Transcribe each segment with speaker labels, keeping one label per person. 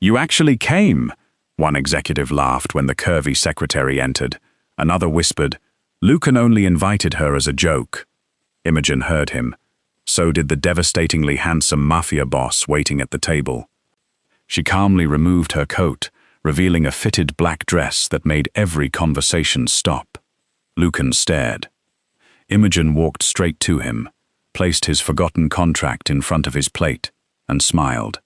Speaker 1: "You actually came," one executive laughed when the curvy secretary entered. Another whispered, "Lucan only invited her as a joke." Imogen heard him. So did the devastatingly handsome Mafia boss waiting at the table. She calmly removed her coat, revealing a fitted black dress that made every conversation stop. Lucan stared. Imogen walked straight to him, placed his forgotten contract in front of his plate, and smiled.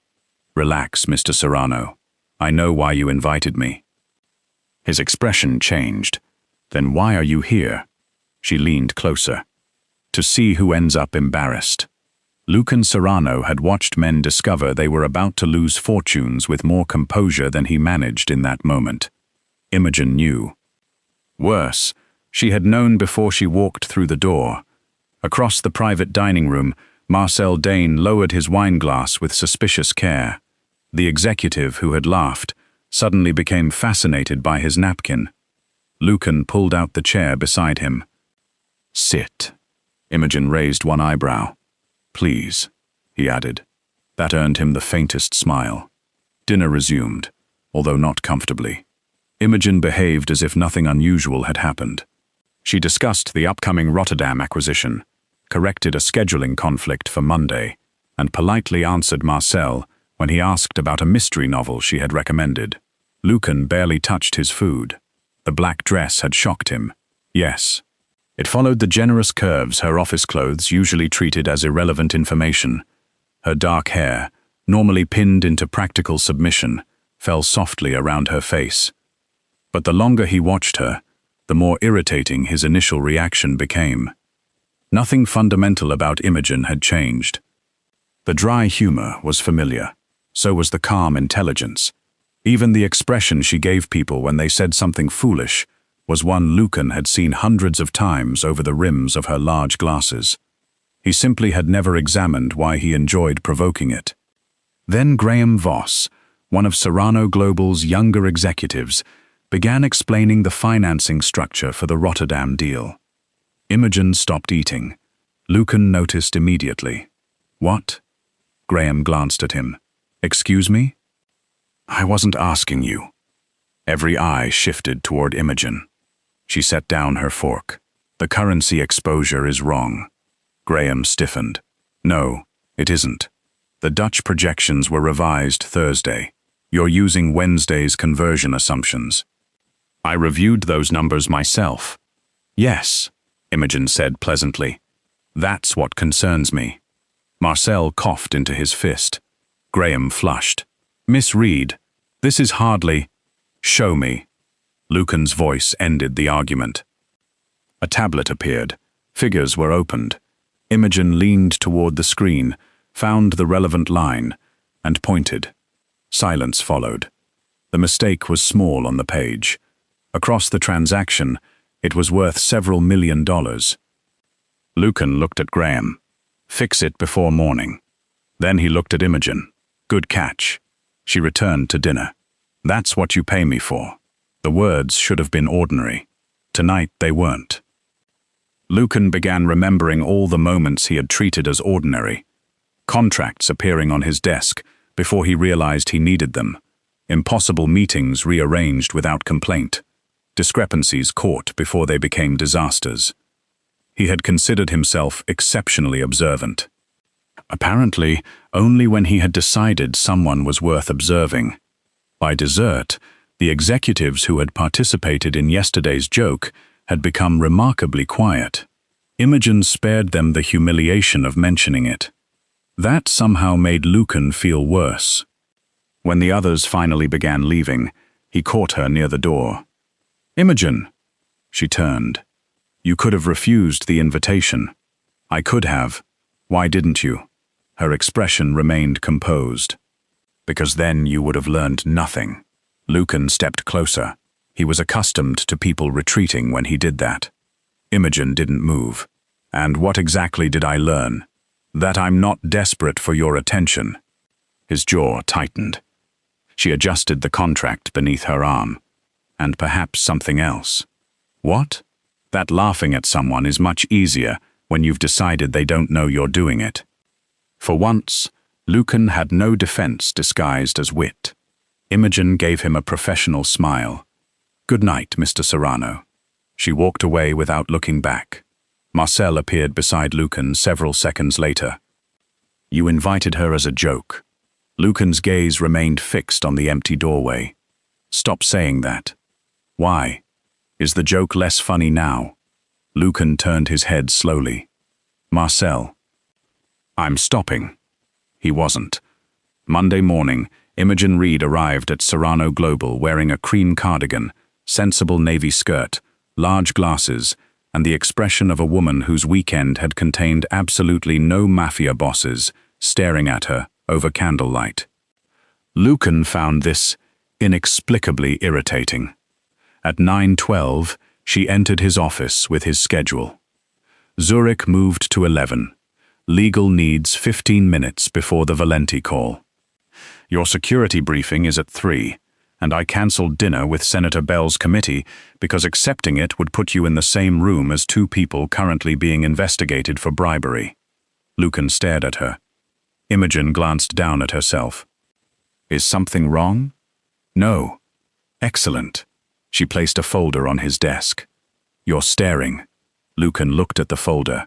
Speaker 1: "Relax, Mr. Serrano. I know why you invited me." His expression changed. "Then why are you here?" She leaned closer. "To see who ends up embarrassed." Lucan Serrano had watched men discover they were about to lose fortunes with more composure than he managed in that moment. Imogen knew. Worse, she had known before she walked through the door. Across the private dining room, Marcel Dane lowered his wineglass with suspicious care. The executive who had laughed suddenly became fascinated by his napkin. Lucan pulled out the chair beside him. "Sit." Imogen raised one eyebrow. "Please," he added. That earned him the faintest smile. Dinner resumed, although not comfortably. Imogen behaved as if nothing unusual had happened. She discussed the upcoming Rotterdam acquisition, corrected a scheduling conflict for Monday, and politely answered Marcel when he asked about a mystery novel she had recommended. Lucan barely touched his food. The black dress had shocked him. Yes. It followed the generous curves her office clothes usually treated as irrelevant information. Her dark hair, normally pinned into practical submission, fell softly around her face. But the longer he watched her, the more irritating his initial reaction became. Nothing fundamental about Imogen had changed. The dry humor was familiar. So was the calm intelligence. Even the expression she gave people when they said something foolish was one Lucan had seen hundreds of times over the rims of her large glasses. He simply had never examined why he enjoyed provoking it. Then Graham Voss, one of Serrano Global's younger executives, began explaining the financing structure for the Rotterdam deal. Imogen stopped eating. Lucan noticed immediately. "What?" Graham glanced at him. "Excuse me?" "I wasn't asking you." Every eye shifted toward Imogen. She set down her fork. "The currency exposure is wrong." Graham stiffened. "No, it isn't. The Dutch projections were revised Thursday. You're using Wednesday's conversion assumptions." "I reviewed those numbers myself." "Yes," Imogen said pleasantly. "That's what concerns me." Marcel coughed into his fist. Graham flushed. "Miss Reed, this is hardly—" "Show me." Lucan's voice ended the argument. A tablet appeared. Figures were opened. Imogen leaned toward the screen, found the relevant line, and pointed. Silence followed. The mistake was small on the page. Across the transaction, it was worth several $1,000,000. Lucan looked at Graham. "Fix it before morning." Then he looked at Imogen. "Good catch." She returned to dinner. "That's what you pay me for." The words should have been ordinary. Tonight they weren't. Lucan began remembering all the moments he had treated as ordinary. Contracts appearing on his desk before he realized he needed them. Impossible meetings rearranged without complaint. Discrepancies caught before they became disasters. He had considered himself exceptionally observant. Apparently, only when he had decided someone was worth observing. By dessert, the executives who had participated in yesterday's joke had become remarkably quiet. Imogen spared them the humiliation of mentioning it. That somehow made Lucan feel worse. When the others finally began leaving, he caught her near the door. "Imogen!" She turned. "You could have refused the invitation." "I could have. Why didn't you?" Her expression remained composed. "Because then you would have learned nothing." Lucan stepped closer. He was accustomed to people retreating when he did that. Imogen didn't move. "And what exactly did I learn?" "That I'm not desperate for your attention." His jaw tightened. She adjusted the contract beneath her arm. "And perhaps something else." "What?" "That laughing at someone is much easier when you've decided they don't know you're doing it." For once, Lucan had no defense disguised as wit. Imogen gave him a professional smile. "Good night, Mr. Serrano." She walked away without looking back. Marcel appeared beside Lucan several seconds later. "You invited her as a joke." Lucan's gaze remained fixed on the empty doorway. "Stop saying that." "Why? Is the joke less funny now?" Lucan turned his head slowly. "Marcel." "I'm stopping." He wasn't. Monday morning, Imogen Reed arrived at Serrano Global wearing a cream cardigan, sensible navy skirt, large glasses, and the expression of a woman whose weekend had contained absolutely no mafia bosses staring at her over candlelight. Lucan found this inexplicably irritating. At 9:12, she entered his office with his schedule. Zurich moved to 11. Legal needs 15 minutes before the Valenti call. "Your security briefing is at 3, and I cancelled dinner with Senator Bell's committee because accepting it would put you in the same room as 2 people currently being investigated for bribery." Lucan stared at her. Imogen glanced down at herself. "Is something wrong?" "No." "Excellent." She placed a folder on his desk. "You're staring." Lucan looked at the folder.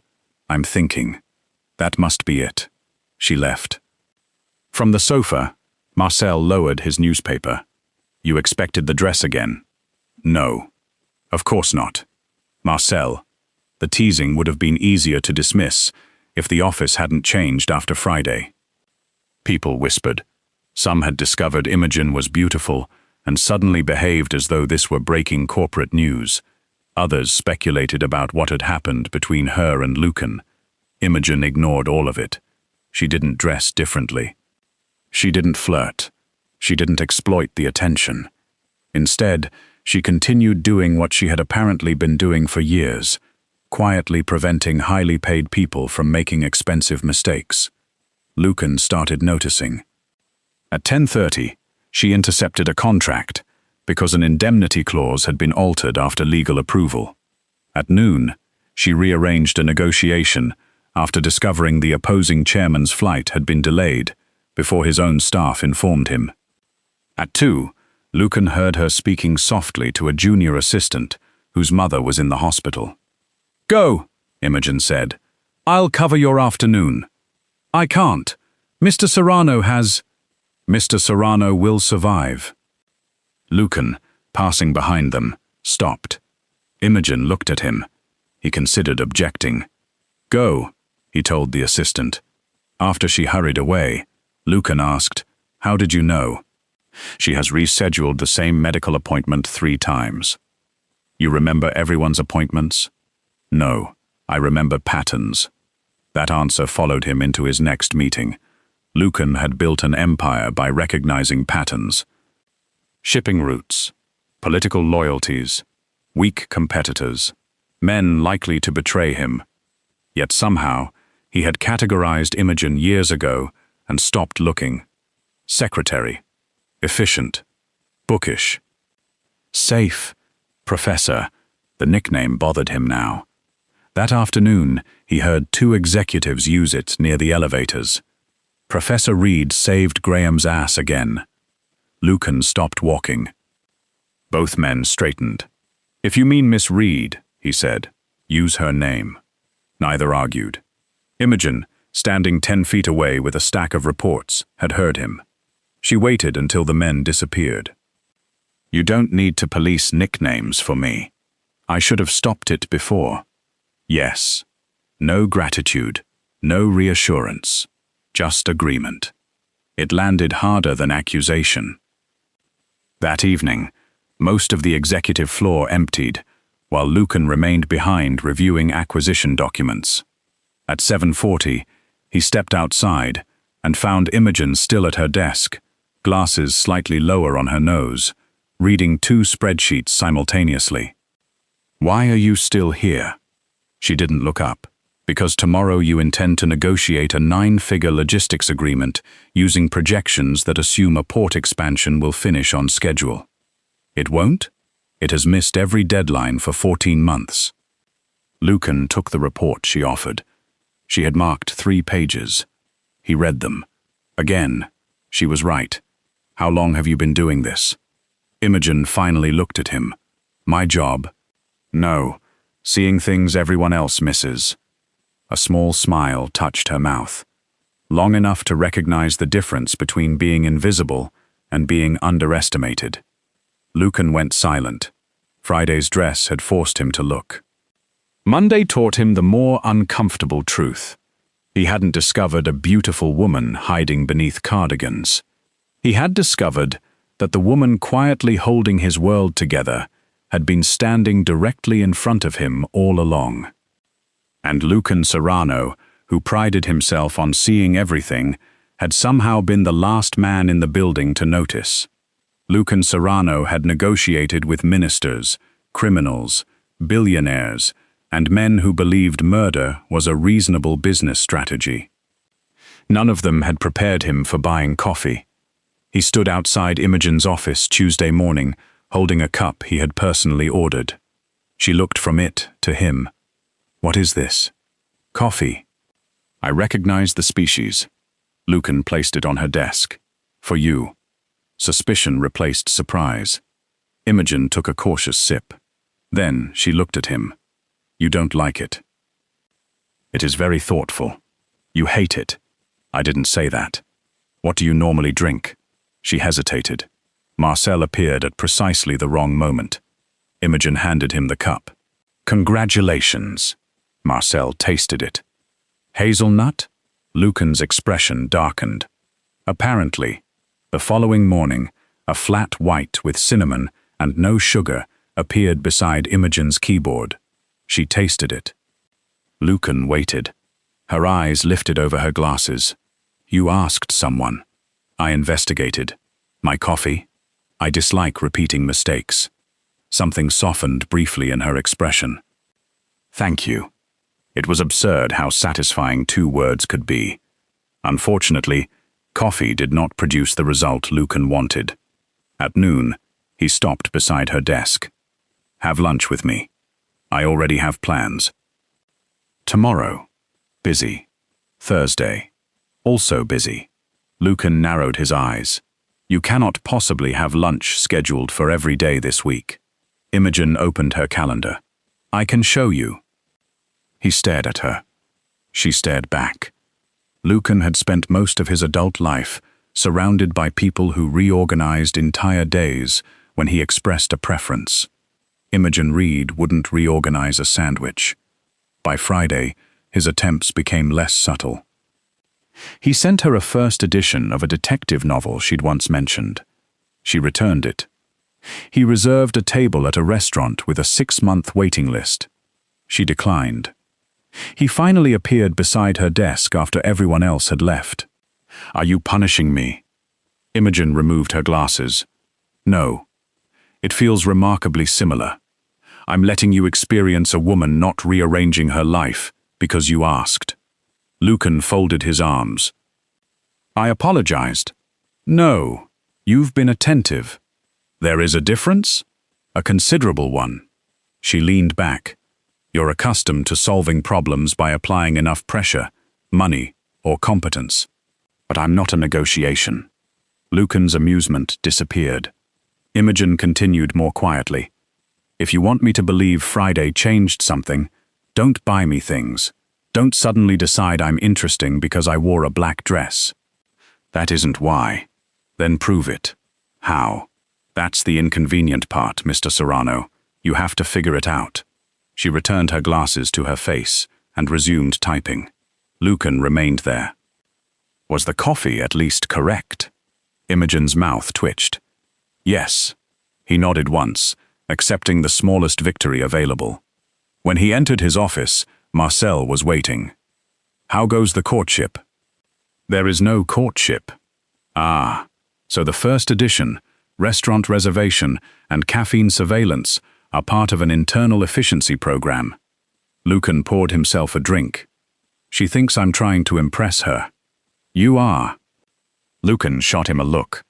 Speaker 1: "I'm thinking. That must be it." She left. From the sofa, Marcel lowered his newspaper. "You expected the dress again?" "No. Of course not." "Marcel, the teasing would have been easier to dismiss if the office hadn't changed after Friday." People whispered. Some had discovered Imogen was beautiful and suddenly behaved as though this were breaking corporate news. Others speculated about what had happened between her and Lucan. Imogen ignored all of it. She didn't dress differently. She didn't flirt. She didn't exploit the attention. Instead, she continued doing what she had apparently been doing for years, quietly preventing highly paid people from making expensive mistakes. Lucan started noticing. At 10:30, she intercepted a contract because an indemnity clause had been altered after legal approval. At noon, she rearranged a negotiation after discovering the opposing chairman's flight had been delayed before his own staff informed him. At 2, Lucan heard her speaking softly to a junior assistant whose mother was in the hospital. "Go," Imogen said. "I'll cover your afternoon." "I can't. Mr. Serrano has—" "Mr. Serrano will survive." Lucan, passing behind them, stopped. Imogen looked at him. He considered objecting. "Go," he told the assistant. After she hurried away, Lucan asked, "How did you know?" "She has rescheduled the same medical appointment 3 times. "You remember everyone's appointments?" "No, I remember patterns." That answer followed him into his next meeting. Lucan had built an empire by recognizing patterns. Shipping routes, political loyalties, weak competitors, men likely to betray him. Yet somehow, he had categorized Imogen years ago and stopped looking. Secretary, efficient, bookish, safe, professor. The nickname bothered him now. That afternoon, he heard 2 executives use it near the elevators. Professor Reed saved Graham's ass again. Lucan stopped walking. Both men straightened. "If you mean Miss Reed," he said, "use her name." Neither argued. Imogen, standing 10 feet away with a stack of reports, had heard him. She waited until the men disappeared. "You don't need to police nicknames for me. I should have stopped it before." "Yes. No gratitude, no reassurance, just agreement." It landed harder than accusation. That evening, most of the executive floor emptied, while Lucan remained behind reviewing acquisition documents. At 7:40, he stepped outside and found Imogen still at her desk, glasses slightly lower on her nose, reading 2 spreadsheets simultaneously. "Why are you still here?" She didn't look up. "Because tomorrow you intend to negotiate a 9-figure logistics agreement using projections that assume a port expansion will finish on schedule." "It won't? It has missed every deadline for 14 months. Lucan took the report she offered. She had marked 3 pages. He read them. Again, she was right. How long have you been doing this? Imogen finally looked at him. My job? No, seeing things everyone else misses. A small smile touched her mouth, long enough to recognize the difference between being invisible and being underestimated. Lucan went silent. Friday's dress had forced him to look. Monday taught him the more uncomfortable truth. He hadn't discovered a beautiful woman hiding beneath cardigans. He had discovered that the woman quietly holding his world together had been standing directly in front of him all along. And Lucan Serrano, who prided himself on seeing everything, had somehow been the last man in the building to notice. Lucan Serrano had negotiated with ministers, criminals, billionaires, and men who believed murder was a reasonable business strategy. None of them had prepared him for buying coffee. He stood outside Imogen's office Tuesday morning, holding a cup he had personally ordered. She looked from it to him. What is this? Coffee. I recognized the species. Lucan placed it on her desk. For you. Suspicion replaced surprise. Imogen took a cautious sip. Then she looked at him. You don't like it. It is very thoughtful. You hate it. I didn't say that. What do you normally drink? She hesitated. Marcel appeared at precisely the wrong moment. Imogen handed him the cup. Congratulations. Marcel tasted it. Hazelnut? Lucan's expression darkened. Apparently, the following morning, a flat white with cinnamon and no sugar appeared beside Imogen's keyboard. She tasted it. Lucan waited. Her eyes lifted over her glasses. You asked someone. I investigated. My coffee? I dislike repeating mistakes. Something softened briefly in her expression. Thank you. It was absurd how satisfying 2 words could be. Unfortunately, coffee did not produce the result Lucan wanted. At noon, he stopped beside her desk. Have lunch with me. I already have plans. Tomorrow. Busy. Thursday. Also busy. Lucan narrowed his eyes. You cannot possibly have lunch scheduled for every day this week. Imogen opened her calendar. I can show you. He stared at her. She stared back. Lucan had spent most of his adult life surrounded by people who reorganized entire days when he expressed a preference. Imogen Reed wouldn't reorganize a sandwich. By Friday, his attempts became less subtle. He sent her a first edition of a detective novel she'd once mentioned. She returned it. He reserved a table at a restaurant with a 6-month waiting list. She declined. He finally appeared beside her desk after everyone else had left. Are you punishing me? Imogen removed her glasses. No. It feels remarkably similar. I'm letting you experience a woman not rearranging her life because you asked. Lucan folded his arms. I apologized. No, you've been attentive. There is a difference? A considerable one. She leaned back. You're accustomed to solving problems by applying enough pressure, money, or competence. But I'm not a negotiation. Lucan's amusement disappeared. Imogen continued more quietly. If you want me to believe Friday changed something, don't buy me things. Don't suddenly decide I'm interesting because I wore a black dress. That isn't why. Then prove it. How? That's the inconvenient part, Mr. Serrano. You have to figure it out. She returned her glasses to her face and resumed typing. Lucan remained there. Was the coffee at least correct? Imogen's mouth twitched. Yes. He nodded once, accepting the smallest victory available. When he entered his office, Marcel was waiting. How goes the courtship? There is no courtship. Ah, so the first edition, restaurant reservation, and caffeine surveillance are part of an internal efficiency program. Lucan poured himself a drink. She thinks I'm trying to impress her. You are. Lucan shot him a look.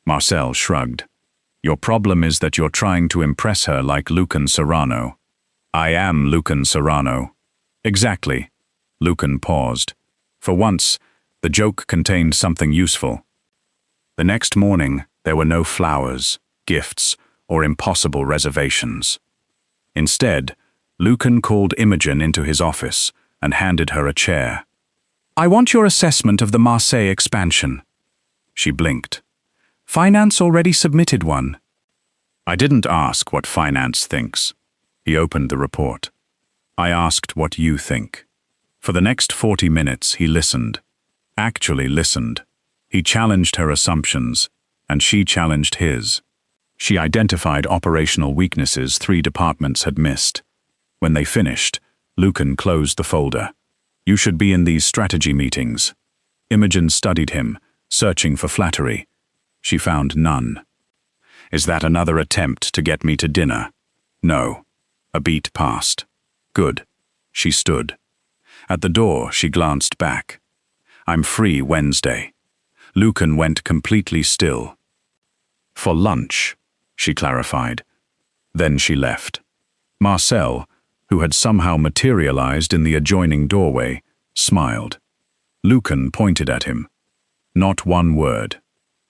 Speaker 1: Marcel shrugged. Your problem is that you're trying to impress her like Lucan Serrano. I am Lucan Serrano. Exactly. Lucan paused. For once, the joke contained something useful. The next morning, There were no flowers, gifts, or impossible reservations. Instead, Lucan called Imogen into his office and handed her a chair. "I want your assessment of the Marseille expansion." She blinked. "Finance already submitted one." "I didn't ask what finance thinks." He opened the report. "I asked what you think." For the next 40 minutes he listened. Actually listened. He challenged her assumptions, and she challenged his. She identified operational weaknesses 3 departments had missed. When they finished, Lucan closed the folder. "You should be in these strategy meetings." Imogen studied him, searching for flattery. She found none. "Is that another attempt to get me to dinner?" "No." A beat passed. "Good." She stood. At the door, she glanced back. "I'm free Wednesday." Lucan went completely still. "For lunch," she clarified. Then she left. Marcel, who had somehow materialized in the adjoining doorway, smiled. Lucan pointed at him. Not one word.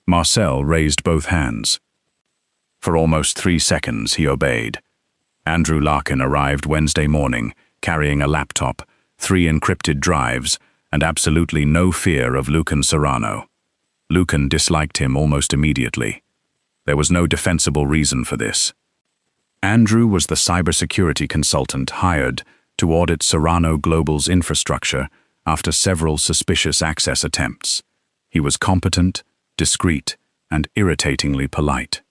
Speaker 1: Marcel raised both hands. For almost 3 seconds he obeyed. Andrew Larkin arrived Wednesday morning, carrying a laptop, 3 encrypted drives, and absolutely no fear of Lucan Serrano. Lucan disliked him almost immediately. There was no defensible reason for this. Andrew was the cybersecurity consultant hired to audit Serrano Global's infrastructure after several suspicious access attempts. He was competent, discreet, and irritatingly polite.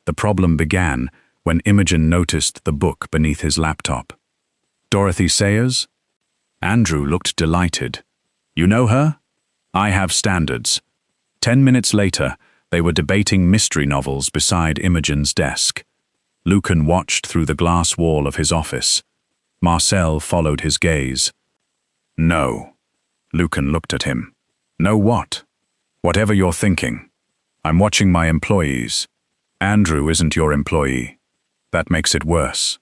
Speaker 1: The problem began when Imogen noticed the book beneath his laptop. "Dorothy Sayers?" Andrew looked delighted. "You know her?" "I have standards." 10 minutes later, they were debating mystery novels beside Imogen's desk. Lucan watched through the glass wall of his office. Marcel followed his gaze. "No." Lucan looked at him. "No what?" "Whatever you're thinking. I'm watching my employees. Andrew isn't your employee. That makes it worse."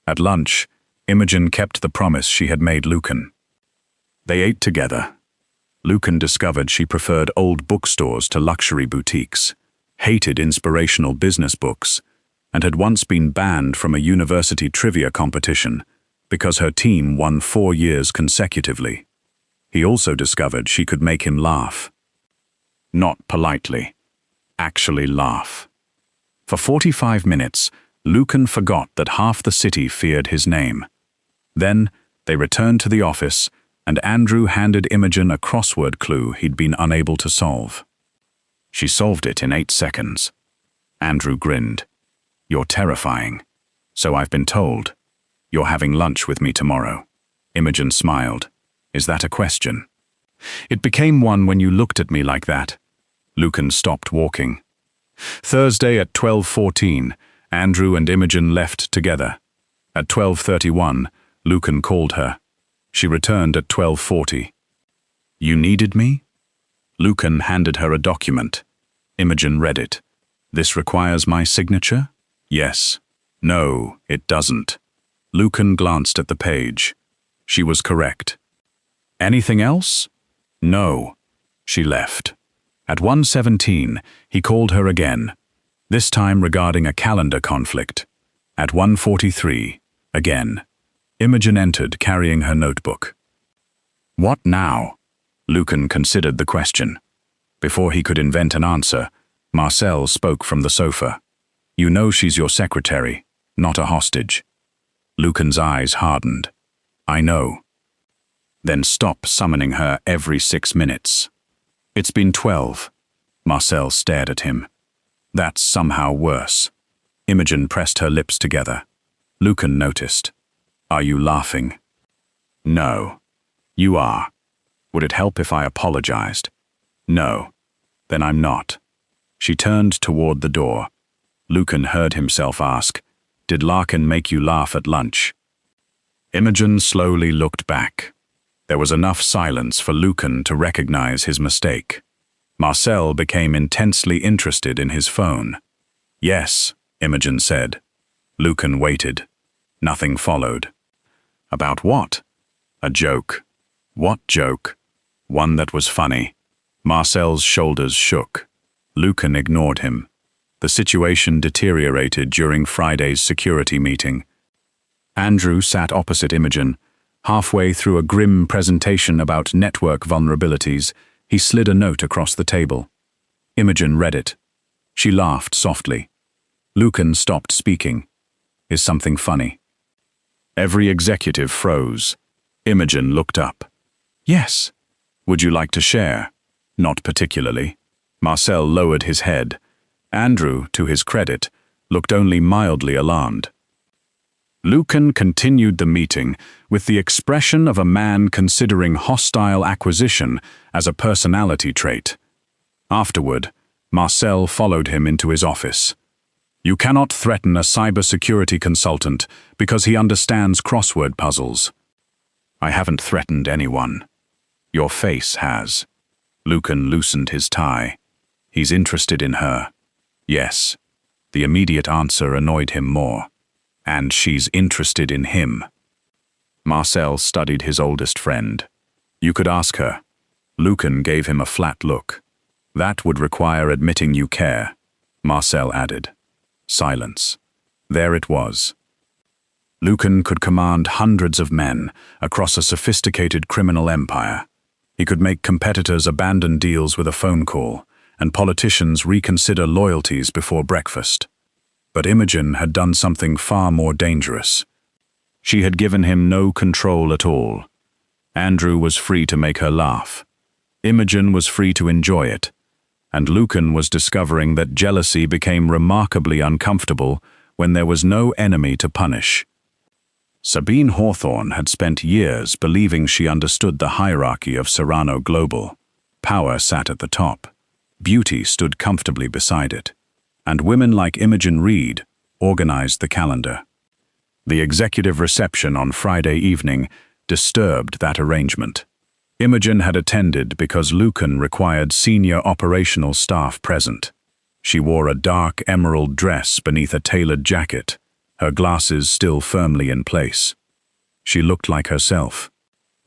Speaker 1: At lunch, Imogen kept the promise she had made Lucan. They ate together. Lucan discovered she preferred old bookstores to luxury boutiques, hated inspirational business books, and had once been banned from a university trivia competition because her team won 4 years consecutively. He also discovered she could make him laugh. Not politely. Actually laugh. For 45 minutes, Lucan forgot that half the city feared his name. Then, they returned to the office, and Andrew handed Imogen a crossword clue he'd been unable to solve. She solved it in 8 seconds. Andrew grinned. "You're terrifying." "So I've been told." "You're having lunch with me tomorrow." Imogen smiled. "Is that a question?" "It became one when you looked at me like that." Lucan stopped walking. Thursday at 12:14, Andrew and Imogen left together. At 12:31, Lucan called her. She returned at 12:40. "You needed me?" Lucan handed her a document. Imogen read it. "This requires my signature?" "Yes." "No, it doesn't." Lucan glanced at the page. She was correct. "Anything else?" "No." She left. At 1:17, he called her again, this time regarding a calendar conflict. At 1:43, again. Imogen entered, carrying her notebook. "What now?" Lucan considered the question. Before he could invent an answer, Marcel spoke from the sofa. "You know she's your secretary, not a hostage." Lucan's eyes hardened. "I know." "Then stop summoning her every 6 minutes." "It's been 12. Marcel stared at him. "That's somehow worse." Imogen pressed her lips together. Lucan noticed. "Are you laughing?" "No." "You are. Would it help if I apologized?" "No." "Then I'm not." She turned toward the door. Lucan heard himself ask, "Did Larkin make you laugh at lunch?" Imogen slowly looked back. There was enough silence for Lucan to recognize his mistake. Marcel became intensely interested in his phone. "Yes," Imogen said. Lucan waited. Nothing followed. "About what?" "A joke." "What joke?" "One that was funny." Marcel's shoulders shook. Lucan ignored him. The situation deteriorated during Friday's security meeting. Andrew sat opposite Imogen. Halfway through a grim presentation about network vulnerabilities, he slid a note across the table. Imogen read it. She laughed softly. Lucan stopped speaking. Is something funny? Every executive froze. Imogen looked up. Yes. Would you like to share? Not particularly. Marcel lowered his head. Andrew, to his credit, looked only mildly alarmed. Lucan continued the meeting with the expression of a man considering hostile acquisition as a personality trait. Afterward, Marcel followed him into his office. You cannot threaten a cybersecurity consultant because he understands crossword puzzles. I haven't threatened anyone. Your face has. Lucan loosened his tie. He's interested in her. Yes. The immediate answer annoyed him more. And she's interested in him. Marcel studied his oldest friend. You could ask her. Lucan gave him a flat look. That would require admitting you care, Marcel added. Silence. There it was. Lucan could command hundreds of men across a sophisticated criminal empire. He could make competitors abandon deals with a phone call, and politicians reconsider loyalties before breakfast. But Imogen had done something far more dangerous. She had given him no control at all. Andrew was free to make her laugh. Imogen was free to enjoy it. And Lucan was discovering that jealousy became remarkably uncomfortable when there was no enemy to punish. Sabine Hawthorne had spent years believing she understood the hierarchy of Serrano Global. Power sat at the top. Beauty stood comfortably beside it. And women like Imogen Reed organized the calendar. The executive reception on Friday evening disturbed that arrangement. Imogen had attended because Lucan required senior operational staff present. She wore a dark emerald dress beneath a tailored jacket, her glasses still firmly in place. She looked like herself.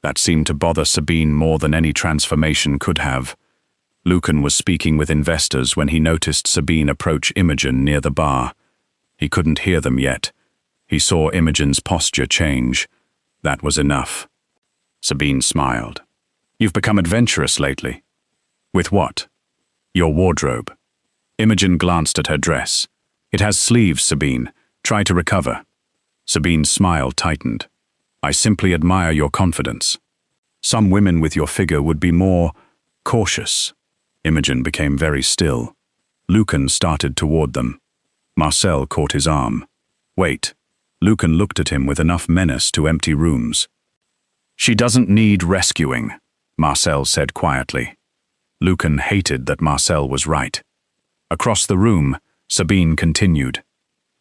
Speaker 1: That seemed to bother Sabine more than any transformation could have. Lucan was speaking with investors when he noticed Sabine approach Imogen near the bar. He couldn't hear them yet. He saw Imogen's posture change. That was enough. Sabine smiled. You've become adventurous lately. With what? Your wardrobe. Imogen glanced at her dress. It has sleeves, Sabine. Try to recover. Sabine's smile tightened. I simply admire your confidence. Some women with your figure would be more cautious. Imogen became very still. Lucan started toward them. Marcel caught his arm. Wait. Lucan looked at him with enough menace to empty rooms. She doesn't need rescuing, Marcel said quietly. Lucan hated that Marcel was right. Across the room, Sabine continued.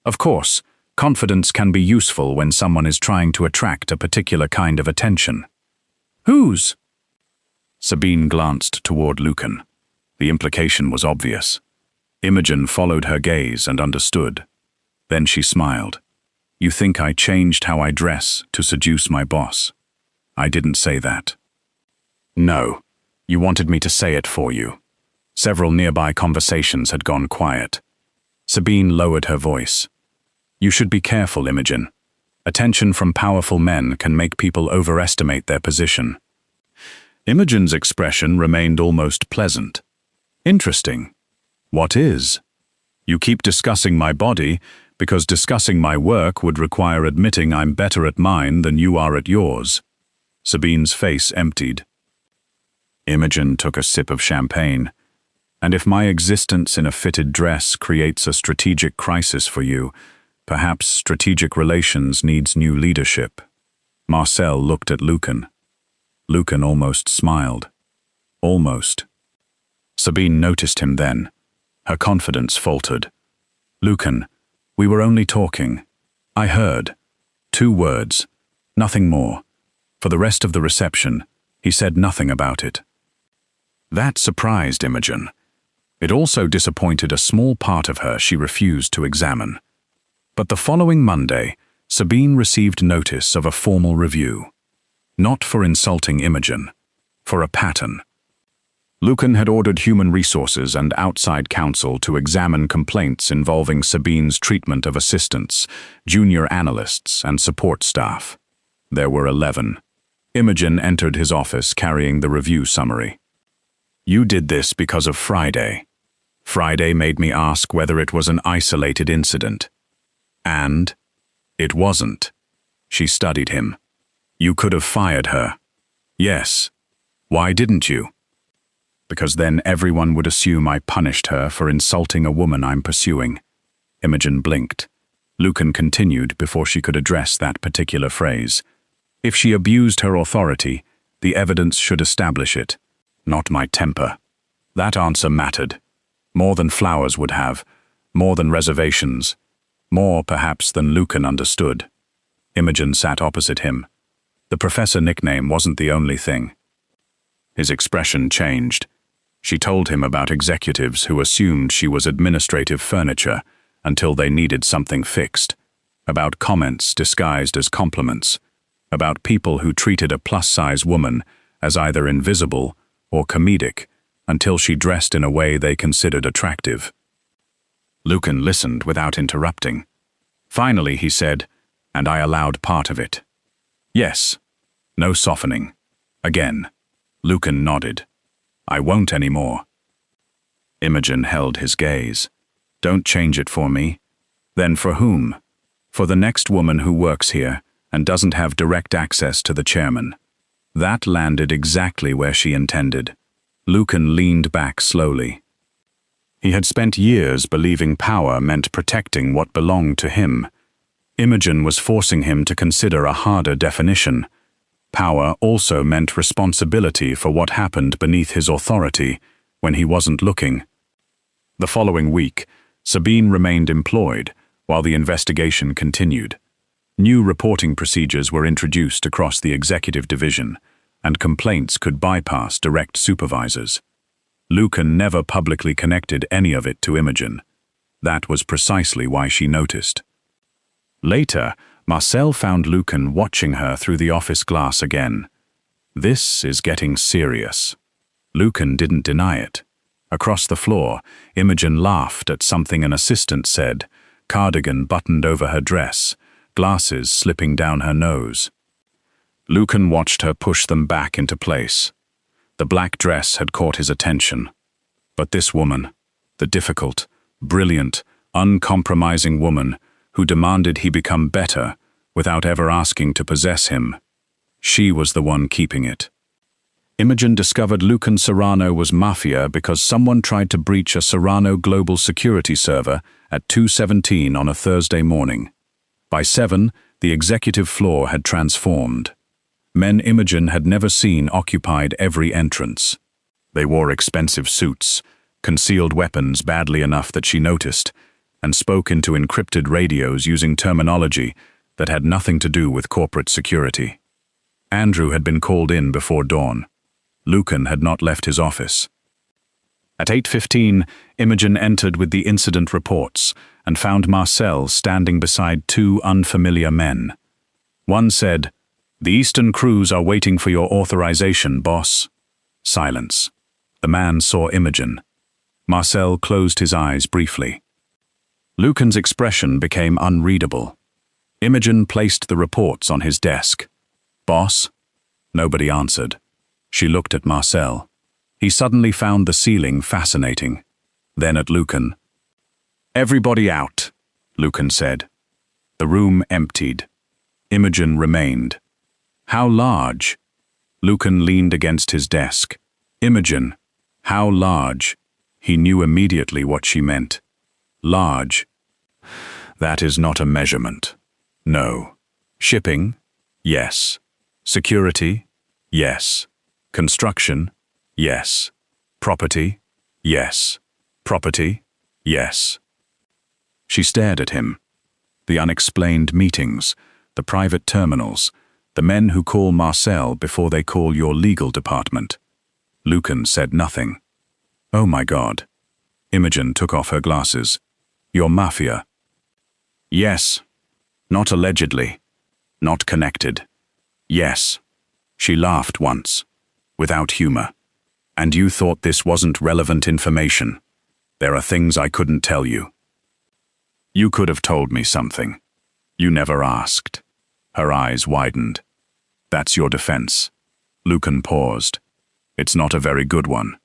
Speaker 1: Of course, confidence can be useful when someone is trying to attract a particular kind of attention. Whose? Sabine glanced toward Lucan. The implication was obvious. Imogen followed her gaze and understood. Then she smiled. You think I changed how I dress to seduce my boss? I didn't say that. No, you wanted me to say it for you. Several nearby conversations had gone quiet. Sabine lowered her voice. You should be careful, Imogen. Attention from powerful men can make people overestimate their position. Imogen's expression remained almost pleasant. Interesting. What is? You keep discussing my body because discussing my work would require admitting I'm better at mine than you are at yours. Sabine's face emptied. Imogen took a sip of champagne. And if my existence in a fitted dress creates a strategic crisis for you, perhaps strategic relations needs new leadership. Marcel looked at Lucan. Lucan almost smiled. Almost. Sabine noticed him then. Her confidence faltered. Lucan, we were only talking. I heard. 2 words. Nothing more. For the rest of the reception, he said nothing about it. That surprised Imogen. It also disappointed a small part of her she refused to examine. But the following Monday, Sabine received notice of a formal review. Not for insulting Imogen, for a pattern. Lucan had ordered human resources and outside counsel to examine complaints involving Sabine's treatment of assistants, junior analysts, and support staff. There were 11. Imogen entered his office carrying the review summary. "You did this because of Friday. Friday made me ask whether it was an isolated incident. And it wasn't." She studied him. "You could have fired her." "Yes. Why didn't you?" "Because then everyone would assume I punished her for insulting a woman I'm pursuing." Imogen blinked. Lucan continued before she could address that particular phrase. "If she abused her authority, the evidence should establish it, not my temper." That answer mattered. More than Flowers would have, more than reservations, more perhaps than Lucan understood. Imogen sat opposite him. The professor nickname wasn't the only thing. His expression changed. She told him about executives who assumed she was administrative furniture until they needed something fixed, about comments disguised as compliments, about people who treated a plus-size woman as either invisible or comedic until she dressed in a way they considered attractive. Lucan listened without interrupting. Finally he said, "And I allowed part of it." "Yes." No softening. Again. Lucan nodded. "I won't anymore." Imogen held his gaze. "Don't change it for me." "Then for whom?" "For the next woman who works here and doesn't have direct access to the chairman." That landed exactly where she intended. Lucan leaned back slowly. He had spent years believing power meant protecting what belonged to him. Imogen was forcing him to consider a harder definition. Power also meant responsibility for what happened beneath his authority when he wasn't looking. The following week, Sabine remained employed while the investigation continued. New reporting procedures were introduced across the executive division, and complaints could bypass direct supervisors. Lucan never publicly connected any of it to Imogen. That was precisely why she noticed. Later, Marcel found Lucan watching her through the office glass again. "This is getting serious." Lucan didn't deny it. Across the floor, Imogen laughed at something an assistant said, cardigan buttoned over her dress, glasses slipping down her nose. Lucan watched her push them back into place. The black dress had caught his attention. But this woman, the difficult, brilliant, uncompromising woman who demanded he become better without ever asking to possess him, she was the one keeping it. Imogen discovered Lucan Serrano was mafia because someone tried to breach a Serrano global security server at 2:17 on a Thursday morning. By 7, the executive floor had transformed. Men Imogen had never seen occupied every entrance. They wore expensive suits, concealed weapons badly enough that she noticed, and spoke into encrypted radios using terminology that had nothing to do with corporate security. Andrew had been called in before dawn. Lucan had not left his office. At 8:15, Imogen entered with the incident reports and found Marcel standing beside 2 unfamiliar men. One said, "The Eastern crews are waiting for your authorization, boss." Silence. The man saw Imogen. Marcel closed his eyes briefly. Lucan's expression became unreadable. Imogen placed the reports on his desk. "Boss?" Nobody answered. She looked at Marcel. He suddenly found the ceiling fascinating. Then at Lucan. "Everybody out," Lucan said. The room emptied. Imogen remained. "How large?" Lucan leaned against his desk. "Imogen, how large?" He knew immediately what she meant. Large. That is not a measurement. No. Shipping? Yes. Security? Yes. Construction? Yes. Property? Yes. Property? Yes. She stared at him. The unexplained meetings, the private terminals, the men who call Marcel before they call your legal department. Lucan said nothing. "Oh my God." Imogen took off her glasses. "You're mafia." "Yes. Not allegedly. Not connected. Yes." She laughed once, without humor. And you thought this wasn't relevant information. There are things I couldn't tell you. You could have told me something. You never asked. Her eyes widened. That's your defense. Lucan paused. It's not a very good one.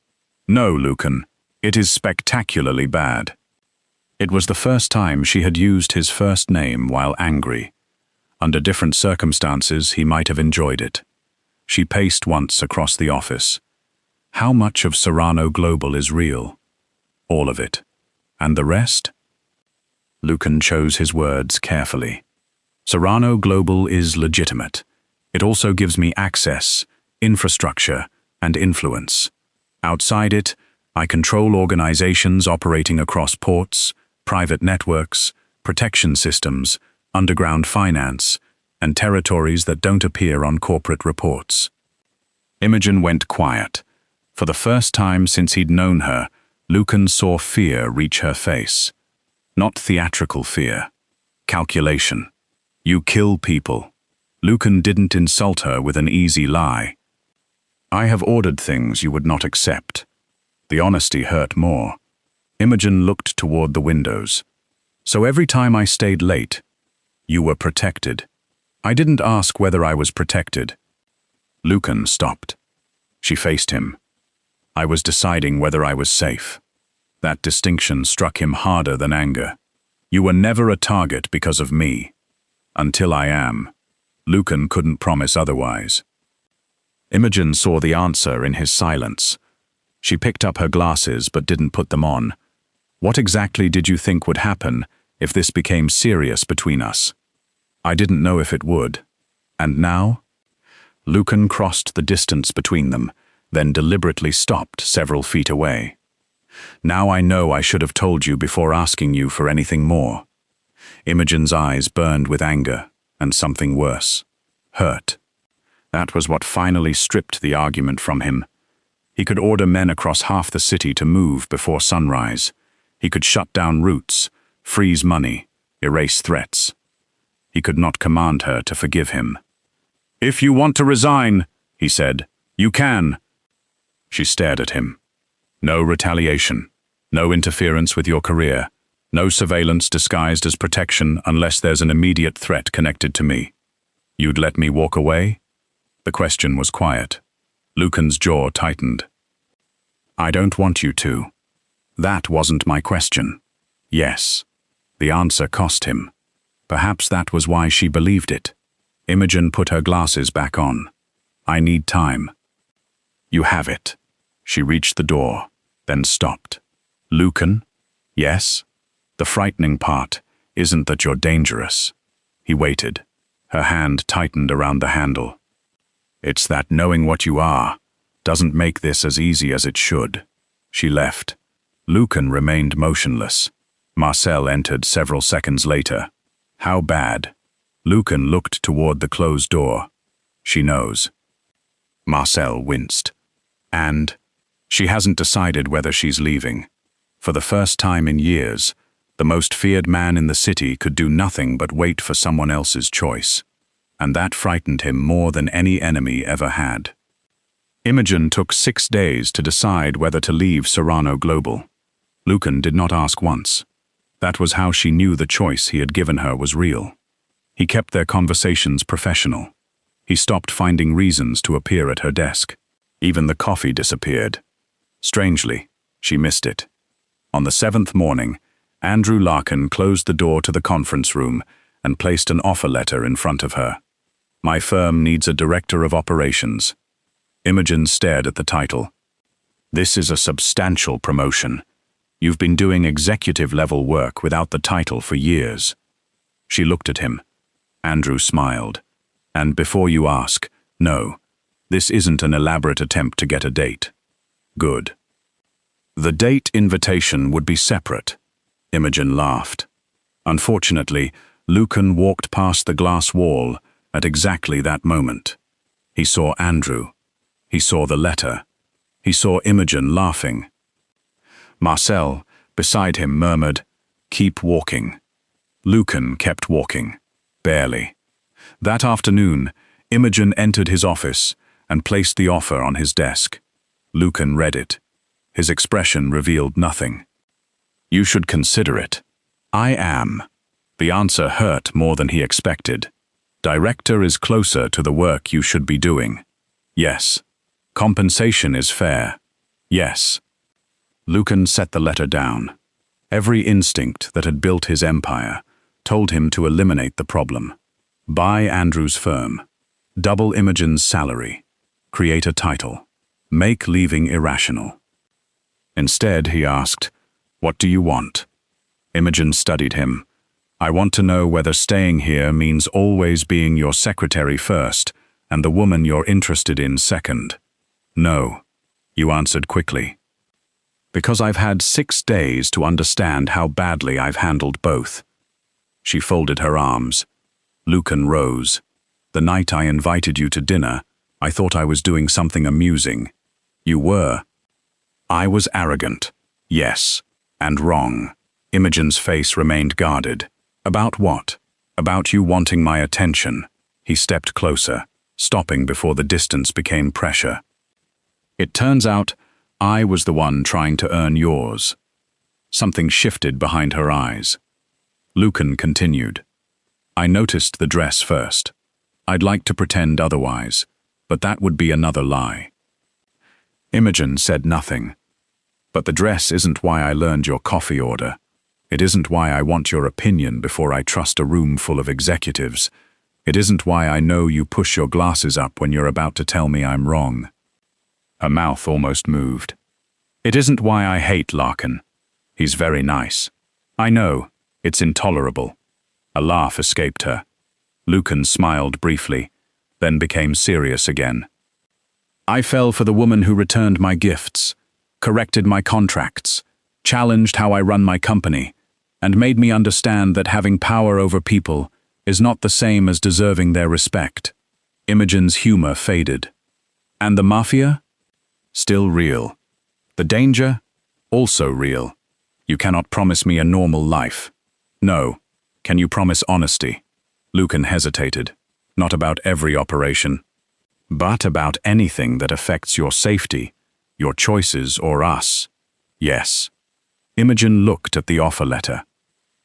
Speaker 1: No, Lucan. It is spectacularly bad. It was the first time she had used his first name while angry. Under different circumstances, he might have enjoyed it. She paced once across the office. How much of Serrano Global is real? All of it. And the rest? Lucan chose his words carefully. Serrano Global is legitimate. It also gives me access, infrastructure, and influence. Outside it, I control organizations operating across ports, private networks, protection systems, underground finance, and territories that don't appear on corporate reports. Imogen went quiet. For the first time since he'd known her, Lucan saw fear reach her face. Not theatrical fear. Calculation. You kill people. Lucan didn't insult her with an easy lie. I have ordered things you would not accept. The honesty hurt more. Imogen looked toward the windows. So every time I stayed late, you were protected. I didn't ask whether I was protected. Lucan stopped. She faced him. I was deciding whether I was safe. That distinction struck him harder than anger. You were never a target because of me. Until I am. Lucan couldn't promise otherwise. Imogen saw the answer in his silence. She picked up her glasses but didn't put them on. What exactly did you think would happen if this became serious between us? I didn't know if it would. And now? Lucan crossed the distance between them, then deliberately stopped several feet away. Now I know I should have told you before asking you for anything more. Imogen's eyes burned with anger, and something worse. Hurt. That was what finally stripped the argument from him. He could order men across half the city to move before sunrise. He could shut down routes, freeze money, erase threats. He could not command her to forgive him. If you want to resign, he said, you can. She stared at him. No retaliation, no interference with your career, no surveillance disguised as protection unless there's an immediate threat connected to me. You'd let me walk away? The question was quiet. Lucan's jaw tightened. I don't want you to. That wasn't my question. Yes. The answer cost him. Perhaps that was why she believed it. Imogen put her glasses back on. I need time. You have it. She reached the door, then stopped. Lucan? Yes? The frightening part isn't that you're dangerous. He waited. Her hand tightened around the handle. It's that knowing what you are doesn't make this as easy as it should. She left. Lucan remained motionless. Marcel entered several seconds later. How bad? Lucan looked toward the closed door. She knows. Marcel winced. And? She hasn't decided whether she's leaving. For the first time in years, the most feared man in the city could do nothing but wait for someone else's choice. And that frightened him more than any enemy ever had. Imogen took 6 days to decide whether to leave Serrano Global. Lucan did not ask once. That was how she knew the choice he had given her was real. He kept their conversations professional. He stopped finding reasons to appear at her desk. Even the coffee disappeared. Strangely, she missed it. On the 7th morning, Andrew Larkin closed the door to the conference room and placed an offer letter in front of her. My firm needs a director of operations. Imogen stared at the title. This is a substantial promotion. You've been doing executive-level work without the title for years. She looked at him. Andrew smiled. And before you ask, no, this isn't an elaborate attempt to get a date. Good. The date invitation would be separate. Imogen laughed. Unfortunately, Lucan walked past the glass wall at exactly that moment. He saw Andrew. He saw the letter. He saw Imogen laughing. Marcel, beside him, murmured, "Keep walking." Lucan kept walking. Barely. That afternoon, Imogen entered his office and placed the offer on his desk. Lucan read it. His expression revealed nothing. You should consider it. I am. The answer hurt more than he expected. Director is closer to the work you should be doing. Yes. Compensation is fair. Yes. Lucan set the letter down. Every instinct that had built his empire told him to eliminate the problem. Buy Andrew's firm. Double Imogen's salary. Create a title. Make leaving irrational. Instead, he asked, "What do you want?" Imogen studied him. "I want to know whether staying here means always being your secretary first and the woman you're interested in second." "No," you answered quickly. "Because I've had 6 days to understand how badly I've handled both." She folded her arms. Lucan rose. "The night I invited you to dinner, I thought I was doing something amusing. You were." "I was arrogant. Yes. And wrong." Imogen's face remained guarded. "About what?" "About you wanting my attention." He stepped closer, stopping before the distance became pressure. "It turns out I was the one trying to earn yours." Something shifted behind her eyes. Lucan continued. "I noticed the dress first. I'd like to pretend otherwise, but that would be another lie." Imogen said nothing. "But the dress isn't why I learned your coffee order. It isn't why I want your opinion before I trust a room full of executives. It isn't why I know you push your glasses up when you're about to tell me I'm wrong." Her mouth almost moved. "It isn't why I hate Larkin. He's very nice. I know, it's intolerable." A laugh escaped her. Lucan smiled briefly, then became serious again. "I fell for the woman who returned my gifts, corrected my contracts, challenged how I run my company, and made me understand that having power over people is not the same as deserving their respect." Imogen's humor faded. "And the Mafia? Still real. The danger? Also real. You cannot promise me a normal life." "No. Can you promise honesty?" Lucan hesitated. "Not about every operation, but about anything that affects your safety, your choices, or us." "Yes." Imogen looked at the offer letter.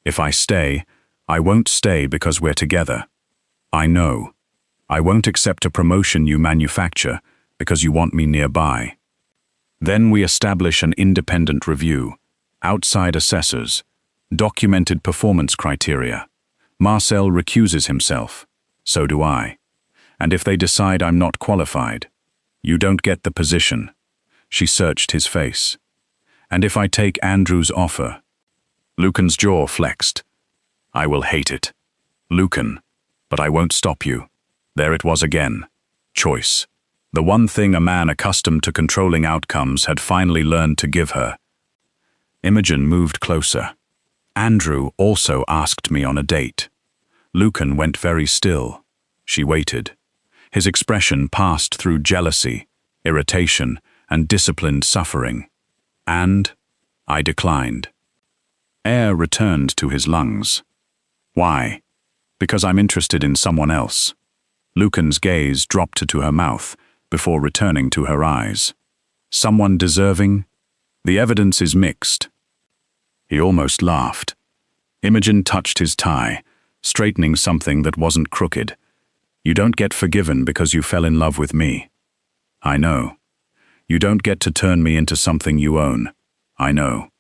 Speaker 1: "If I stay, I won't stay because we're together. I know. I won't accept a promotion you manufacture because you want me nearby. Then we establish an independent review, outside assessors, documented performance criteria. Marcel recuses himself. So do I. And if they decide I'm not qualified, you don't get the position." She searched his face. "And if I take Andrew's offer?" Lucan's jaw flexed. "I will hate it. Lucan, but I won't stop you." There it was again. Choice. The one thing a man accustomed to controlling outcomes had finally learned to give her. Imogen moved closer. "Andrew also asked me on a date." Lucan went very still. She waited. His expression passed through jealousy, irritation, and disciplined suffering. "And I declined." Air returned to his lungs. "Why?" "Because I'm interested in someone else." Lucan's gaze dropped to her mouth before returning to her eyes. "Someone deserving?" "The evidence is mixed." He almost laughed. Imogen touched his tie, straightening something that wasn't crooked. "You don't get forgiven because you fell in love with me." "I know. You don't get to turn me into something you own." "I know.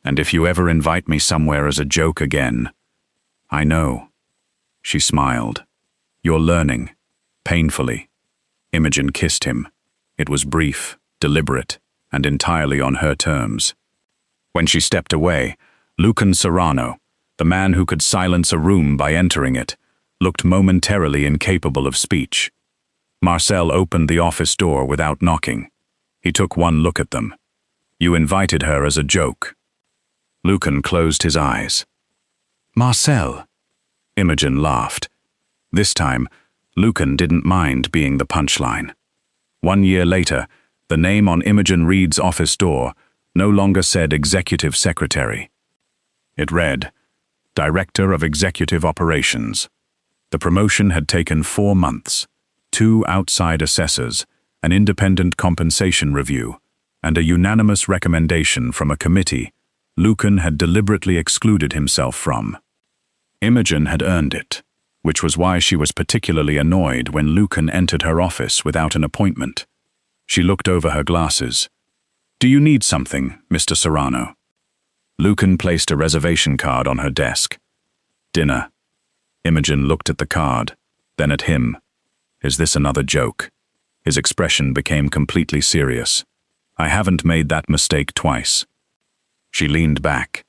Speaker 1: And if you ever invite me somewhere as a joke again." "I know." She smiled. "You're learning. Painfully." Imogen kissed him. It was brief, deliberate, and entirely on her terms. When she stepped away, Lucan Serrano, the man who could silence a room by entering it, looked momentarily incapable of speech. Marcel opened the office door without knocking. He took one look at them. "You invited her as a joke." Lucan closed his eyes. "Marcel." Imogen laughed. This time, Lucan didn't mind being the punchline. 1 year later, the name on Imogen Reed's office door no longer said Executive Secretary. It read, Director of Executive Operations. The promotion had taken 4 months, 2 outside assessors, an independent compensation review, and a unanimous recommendation from a committee Lucan had deliberately excluded himself from. Imogen had earned it, which was why she was particularly annoyed when Lucan entered her office without an appointment. She looked over her glasses. "Do you need something, Mr. Serrano?" Lucan placed a reservation card on her desk. "Dinner." Imogen looked at the card, then at him. "Is this another joke?" His expression became completely serious. "I haven't made that mistake twice." She leaned back.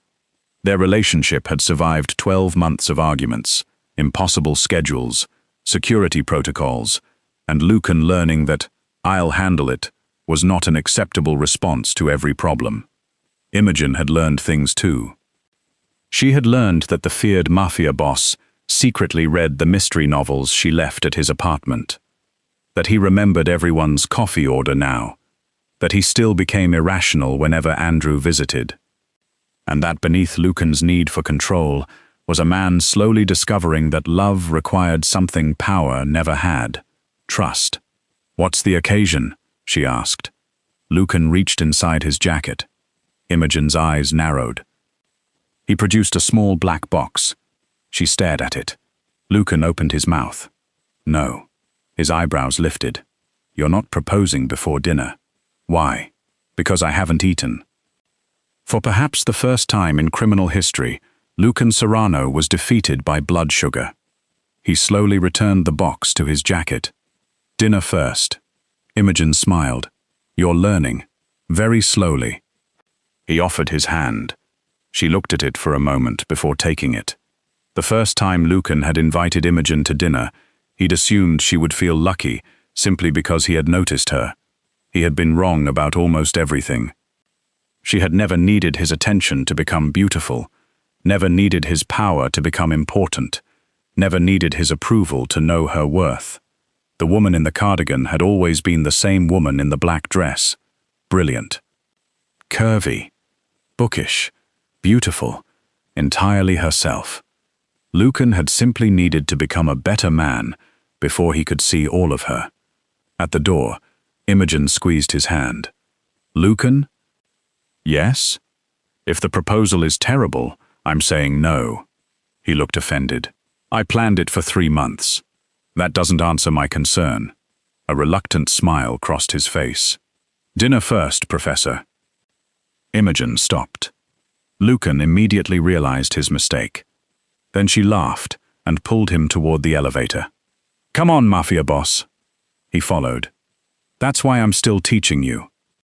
Speaker 1: Their relationship had survived 12 months of arguments, impossible schedules, security protocols, and Lucan learning that "I'll handle it" was not an acceptable response to every problem. Imogen had learned things too. She had learned that the feared mafia boss secretly read the mystery novels she left at his apartment, that he remembered everyone's coffee order now, that he still became irrational whenever Andrew visited, and that beneath Lucan's need for control was a man slowly discovering that love required something power never had: trust. "What's the occasion?" she asked. Lucan reached inside his jacket. Imogen's eyes narrowed. He produced a small black box. She stared at it. Lucan opened his mouth. "No." His eyebrows lifted. "You're not proposing before dinner." "Why?" "Because I haven't eaten." For perhaps the first time in criminal history, Lucan Serrano was defeated by blood sugar. He slowly returned the box to his jacket. "Dinner first." Imogen smiled. "You're learning." Very slowly. He offered his hand. She looked at it for a moment before taking it. The first time Lucan had invited Imogen to dinner, he'd assumed she would feel lucky simply because he had noticed her. He had been wrong about almost everything. She had never needed his attention to become beautiful, never needed his power to become important, never needed his approval to know her worth. The woman in the cardigan had always been the same woman in the black dress. Brilliant. Curvy. Bookish. Beautiful. Entirely herself. Lucan had simply needed to become a better man before he could see all of her. At the door, Imogen squeezed his hand. "Lucan?" "Yes? If the proposal is terrible, I'm saying no." He looked offended. "I planned it for 3 months. That doesn't answer my concern." A reluctant smile crossed his face. "Dinner first, Professor." Imogen stopped. Lucan immediately realized his mistake. Then she laughed and pulled him toward the elevator. "Come on, Mafia boss." He followed. "That's why I'm still teaching you."